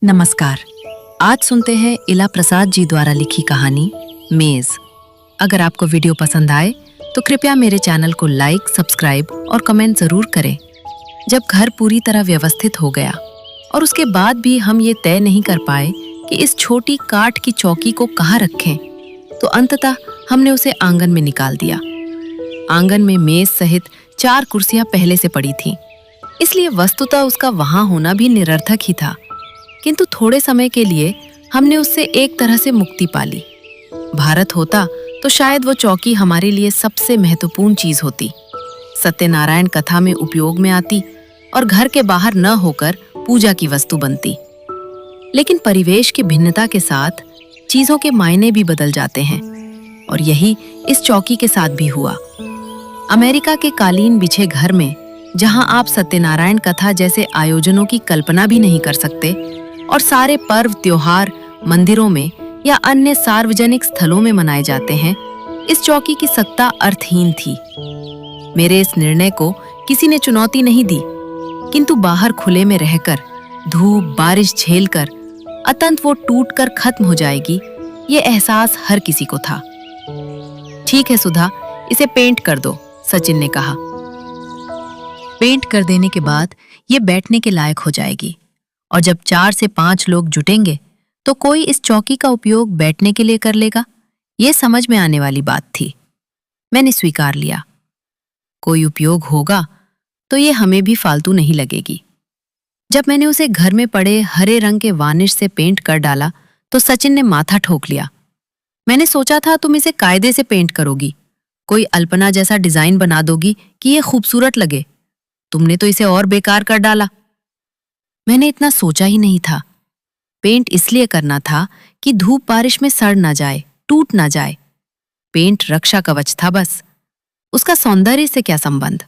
नमस्कार। आज सुनते हैं इला प्रसाद जी द्वारा लिखी कहानी मेज। अगर आपको वीडियो पसंद आए तो कृपया मेरे चैनल को लाइक, सब्सक्राइब और कमेंट जरूर करें। जब घर पूरी तरह व्यवस्थित हो गया और उसके बाद भी हम ये तय नहीं कर पाए कि इस छोटी काठ की चौकी को कहाँ रखें, तो अंततः हमने उसे आंगन में निकाल दिया। आंगन में मेज सहित 4 कुर्सियां पहले से पड़ी थीं, इसलिए वस्तुतः उसका वहां होना भी निरर्थक ही था। किंतु थोड़े समय के लिए हमने उससे एक तरह से मुक्ति पा ली। भारत होता तो शायद वो चौकी हमारे लिए सबसे महत्वपूर्ण चीज होती, सत्यनारायण कथा में उपयोग में आती और घर के बाहर न होकर पूजा की वस्तु बनती। लेकिन परिवेश की भिन्नता के साथ चीजों के मायने भी बदल जाते हैं, और यही इस चौकी के साथ भी हुआ। अमेरिका के कालीन बिछे घर में, जहां आप सत्यनारायण कथा जैसे आयोजनों की कल्पना भी नहीं कर सकते, और सारे पर्व त्योहार मंदिरों में या अन्य सार्वजनिक स्थलों में मनाए जाते हैं, इस चौकी की सत्ता अर्थहीन थी। मेरे इस निर्णय को किसी ने चुनौती नहीं दी, किंतु बाहर खुले में रहकर धूप बारिश झेलकर अतंत वो टूटकर खत्म हो जाएगी, ये एहसास हर किसी को था। ठीक है सुधा, इसे पेंट कर दो, सचिन ने कहा। पेंट कर देने के बाद ये बैठने के लायक हो जाएगी, और जब 4 से 5 लोग जुटेंगे तो कोई इस चौकी का उपयोग बैठने के लिए कर लेगा। ये समझ में आने वाली बात थी। मैंने स्वीकार लिया। कोई उपयोग होगा तो ये हमें भी फालतू नहीं लगेगी। जब मैंने उसे घर में पड़े हरे रंग के वार्निश से पेंट कर डाला तो सचिन ने माथा ठोक लिया। मैंने सोचा था तुम इसे कायदे से पेंट करोगी, कोई अल्पना जैसा डिजाइन बना दोगी कि ये खूबसूरत लगे। तुमने तो इसे और बेकार कर डाला। मैंने इतना सोचा ही नहीं था। पेंट इसलिए करना था कि धूप बारिश में सड़ ना जाए, टूट ना जाए। पेंट रक्षा कवच था बस, उसका सौंदर्य से क्या संबंध।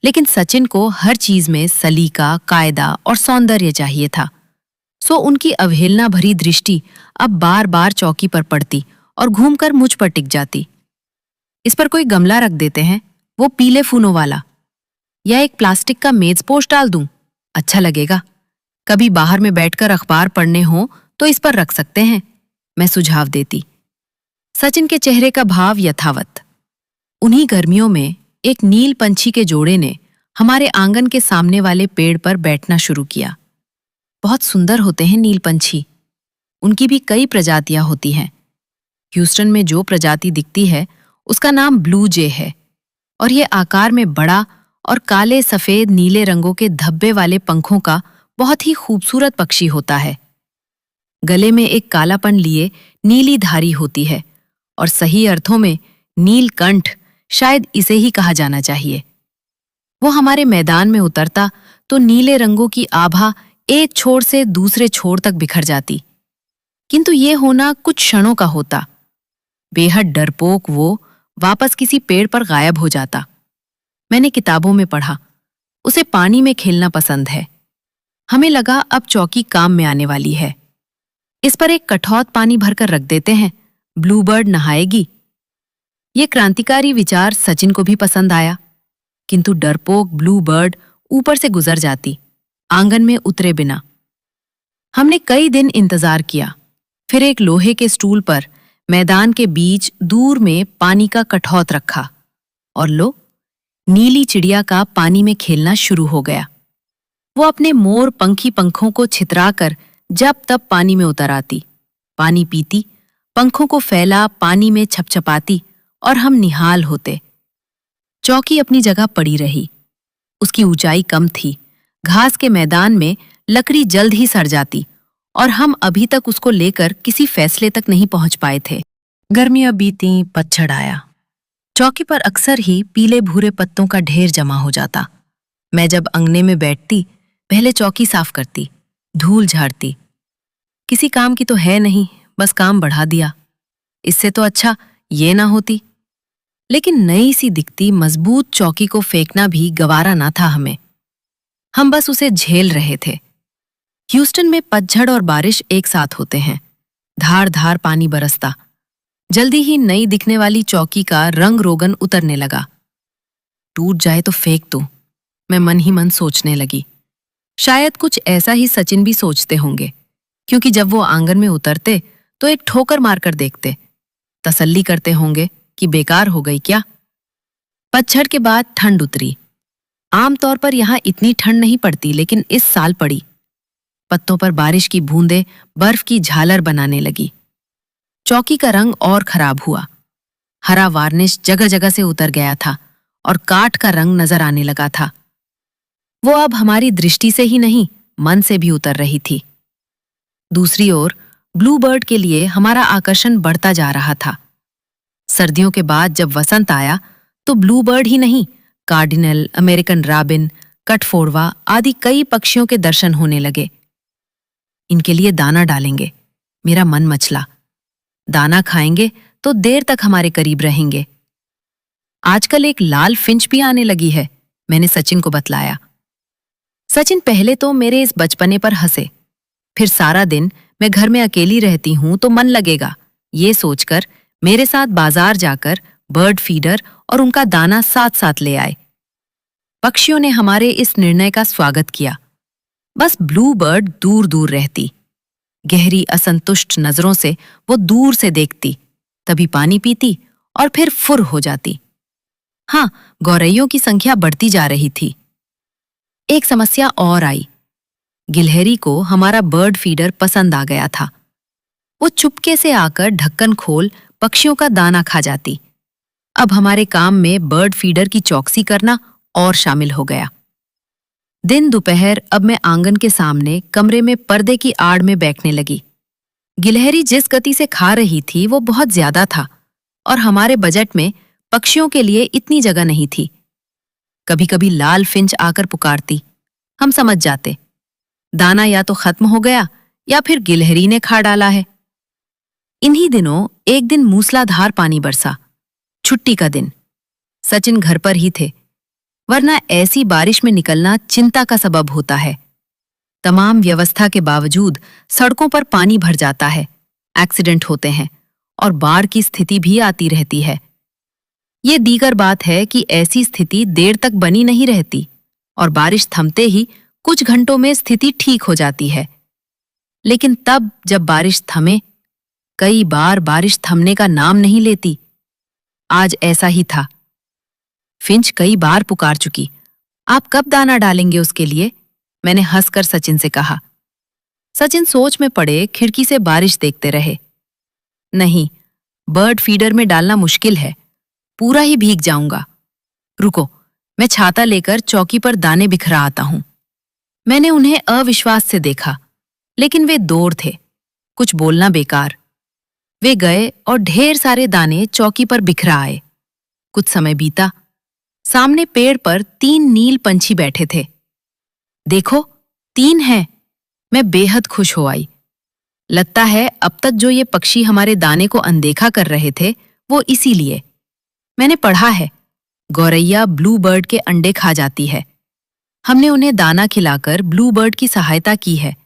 लेकिन सचिन को हर चीज में सलीका, कायदा और सौंदर्य चाहिए था। सो उनकी अवहेलना भरी दृष्टि अब बार बार चौकी पर पड़ती और घूमकर मुझ पर टिक जाती। इस पर कोई गमला रख देते हैं, वो पीले फूलों वाला, या एक प्लास्टिक का मेजपोश डाल दूं, अच्छा लगेगा। कभी बाहर में बैठकर अखबार पढ़ने हो तो इस पर रख सकते हैं, मैं सुझाव देती। सचिन के चेहरे का भाव यथावत। उन्हीं गर्मियों में एक नील पंछी के जोड़े ने हमारे आंगन के सामने वाले पेड़ पर बैठना शुरू किया। बहुत सुंदर होते हैं नील पंछी। उनकी भी कई प्रजातियां होती हैं। ह्यूस्टन में जो प्रजाति दिखती है उसका नाम ब्लू जे है, और ये आकार में बड़ा और काले सफेद नीले रंगों के धब्बे वाले पंखों का बहुत ही खूबसूरत पक्षी होता है। गले में एक कालापन लिए नीली धारी होती है, और सही अर्थों में नीलकंठ शायद इसे ही कहा जाना चाहिए। वो हमारे मैदान में उतरता तो नीले रंगों की आभा एक छोर से दूसरे छोर तक बिखर जाती। किंतु ये होना कुछ क्षणों का होता। बेहद डरपोक वो वापस किसी पेड़ पर गायब हो जाता। मैंने किताबों में पढ़ा, उसे पानी में खेलना पसंद है। हमें लगा अब चौकी काम में आने वाली है। इस पर एक कठौत पानी भरकर रख देते हैं, ब्लूबर्ड नहाएगी। ये क्रांतिकारी विचार सचिन को भी पसंद आया, किंतु डरपोक ब्लूबर्ड ऊपर से गुजर जाती, आंगन में उतरे बिना। हमने कई दिन इंतजार किया, फिर एक लोहे के स्टूल पर मैदान के बीच दूर में पानी का कठौत रखा, और लो, नीली चिड़िया का पानी में खेलना शुरू हो गया। वो अपने मोर पंखी पंखों को छितराकर जब तब पानी में उतर आती, पानी पीती, पंखों को फैला पानी में छपछपाती, और हम निहाल होते। चौकी अपनी जगह पड़ी रही। उसकी ऊंचाई कम थी, घास के मैदान में लकड़ी जल्द ही सड़ जाती, और हम अभी तक उसको लेकर किसी फैसले तक नहीं पहुंच पाए थे। गर्मियां बीती, पतझड़ आया। चौकी पर अक्सर ही पीले भूरे पत्तों का ढेर जमा हो जाता। मैं जब अंगने में बैठती, पहले चौकी साफ करती, धूल झाड़ती। किसी काम की तो है नहीं, बस काम बढ़ा दिया। इससे तो अच्छा ये ना होती। लेकिन नई सी दिखती मजबूत चौकी को फेंकना भी गवारा ना था हमें। हम बस उसे झेल रहे थे। ह्यूस्टन में पतझड़ और बारिश एक साथ होते हैं। धार धार पानी बरसता। जल्दी ही नई दिखने वाली चौकी का रंग रोगन उतरने लगा। टूट जाए तो फेंक दूं, मैं मन ही मन सोचने लगी। शायद कुछ ऐसा ही सचिन भी सोचते होंगे, क्योंकि जब वो आंगन में उतरते तो एक ठोकर मारकर देखते, तसल्ली करते होंगे कि बेकार हो गई क्या। पतझड़ के बाद ठंड उतरी। आमतौर पर यहाँ इतनी ठंड नहीं पड़ती, लेकिन इस साल पड़ी। पत्तों पर बारिश की बूंदें बर्फ की झालर बनाने लगी। चौकी का रंग और खराब हुआ। हरा वार्निश जगह जगह से उतर गया था और काठ का रंग नजर आने लगा था। वो अब हमारी दृष्टि से ही नहीं, मन से भी उतर रही थी। दूसरी ओर ब्लू बर्ड के लिए हमारा आकर्षण बढ़ता जा रहा था। सर्दियों के बाद जब वसंत आया तो ब्लू बर्ड ही नहीं, कार्डिनल, अमेरिकन राबिन, कटफोड़वा आदि कई पक्षियों के दर्शन होने लगे। इनके लिए दाना डालेंगे, मेरा मन मचला। दाना खाएंगे तो देर तक हमारे करीब रहेंगे। आजकल एक लाल फिंच भी आने लगी है, मैंने सचिन को बतलाया। सचिन पहले तो मेरे इस बचपने पर हंसे, फिर सारा दिन मैं घर में अकेली रहती हूं तो मन लगेगा, ये सोचकर मेरे साथ बाजार जाकर बर्ड फीडर और उनका दाना साथ साथ ले आए। पक्षियों ने हमारे इस निर्णय का स्वागत किया। बस ब्लू बर्ड दूर दूर रहती। गहरी असंतुष्ट नजरों से वो दूर से देखती, तभी पानी पीती और फिर फुर हो जाती। हाँ, गौरैयों की संख्या बढ़ती जा रही थी। एक समस्या और आई। गिलहरी को हमारा बर्ड फीडर पसंद आ गया था। वो चुपके से आकर ढक्कन खोल पक्षियों का दाना खा जाती। अब हमारे काम में बर्ड फीडर की चौकसी करना और शामिल हो गया। दिन दोपहर अब मैं आंगन के सामने कमरे में पर्दे की आड़ में बैठने लगी। गिलहरी जिस गति से खा रही थी वो बहुत ज्यादा था और हमारे बजट में पक्षियों के लिए इतनी जगह नहीं थी। कभी कभी लाल फिंच आकर पुकारती, हम समझ जाते दाना या तो खत्म हो गया या फिर गिलहरी ने खा डाला है। इन्हीं दिनों एक दिन मूसलाधार पानी बरसा। छुट्टी का दिन। सचिन घर पर ही थे, वरना ऐसी बारिश में निकलना चिंता का सबब होता है। तमाम व्यवस्था के बावजूद सड़कों पर पानी भर जाता है, एक्सीडेंट होते हैं और बाढ़ की स्थिति भी आती रहती है। ये दीगर बात है कि ऐसी स्थिति देर तक बनी नहीं रहती और बारिश थमते ही कुछ घंटों में स्थिति ठीक हो जाती है। लेकिन तब जब बारिश थमे, कई बार बारिश थमने का नाम नहीं लेती। आज ऐसा ही था। फिंच कई बार पुकार चुकी। आप कब दाना डालेंगे उसके लिए? मैंने हंसकर सचिन से कहा। सचिन सोच में पड़े खिड़की से बारिश देखते रहे। नहीं, बर्ड फीडर में डालना मुश्किल है, पूरा ही भीग जाऊंगा। रुको, मैं छाता लेकर चौकी पर दाने बिखरा आता हूं। मैंने उन्हें अविश्वास से देखा, लेकिन वे दूर थे, कुछ बोलना बेकार। वे गए और ढेर सारे दाने चौकी पर बिखरा आए। कुछ समय बीता। सामने पेड़ पर 3 नील पंछी बैठे थे। देखो, 3 हैं। मैं बेहद खुश हो आई। लगता है अब तक जो ये पक्षी हमारे दाने को अनदेखा कर रहे थे वो इसीलिए। मैंने पढ़ा है, गौरैया ब्लू बर्ड के अंडे खा जाती है। हमने उन्हें दाना खिलाकर ब्लू बर्ड की सहायता की है,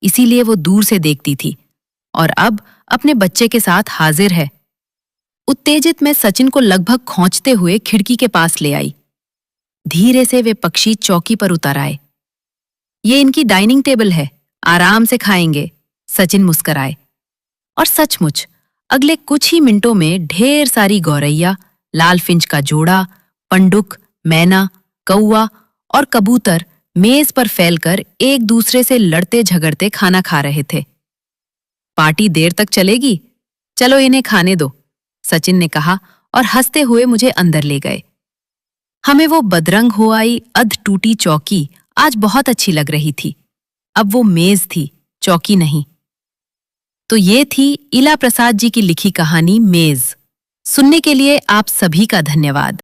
इसीलिए वो दूर से देखती थी और अब अपने बच्चे के साथ हाजिर है। उत्तेजित मैं सचिन को लगभग खौंचते हुए खिड़की के पास ले आई। धीरे से वे पक्षी चौकी पर उतर आए। ये इनकी डाइनिंग टेबल है, आराम से खाएंगे, सचिन मुस्कराए। और सचमुच अगले कुछ ही मिनटों में ढेर सारी गौरैया, लाल फिंच का जोड़ा, पंडुक, मैना, कौवा और कबूतर मेज पर फैलकर एक दूसरे से लड़ते झगड़ते खाना खा रहे थे। पार्टी देर तक चलेगी, चलो इन्हें खाने दो, सचिन ने कहा और हंसते हुए मुझे अंदर ले गए। हमें वो बदरंग हो आई अध टूटी चौकी आज बहुत अच्छी लग रही थी। अब वो मेज थी, चौकी नहीं। तो ये थी इला प्रसाद जी की लिखी कहानी मेज। सुनने के लिए आप सभी का धन्यवाद।